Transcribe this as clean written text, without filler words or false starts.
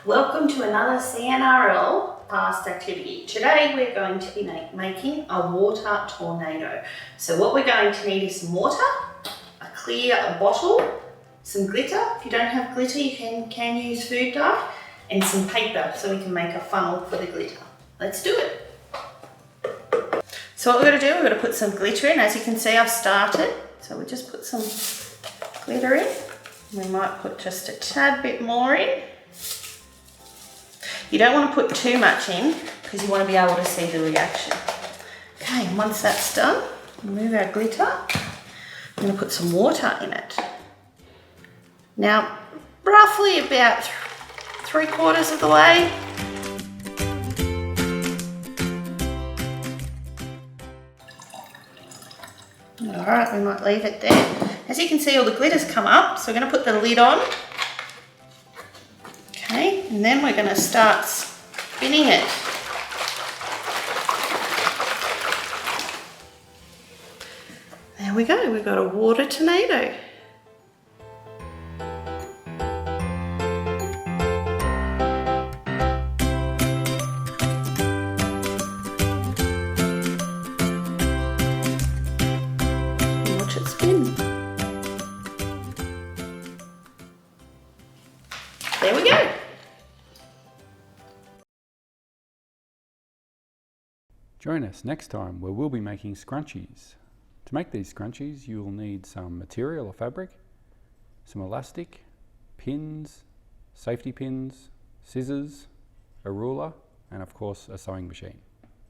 Welcome to another CNRL past activity. Today we're going to be making a water tornado. So what we're going to need is some water, a clear bottle, some glitter. If you don't have glitter you can use food dye, and some paper so we can make a funnel for the glitter. Let's do it. So what we're going to do, we're going to put some glitter in. As you can see, I've started. So we just put some glitter in. We might put just a tad bit more in. You don't want to put too much in because you want to be able to see the reaction. Okay, and once that's done, remove our glitter. I'm going to put some water in it. Now, roughly about 3/4 of the way. Alright, we might leave it there. As you can see, all the glitter's come up, so we're going to put the lid on. Okay, and then we're going to start spinning it. There we go, we've got a water tornado. Watch it spin. There we go. Join us next time where we'll be making scrunchies. To make these scrunchies you will need some material or fabric, some elastic, pins, safety pins, scissors, a ruler and of course a sewing machine.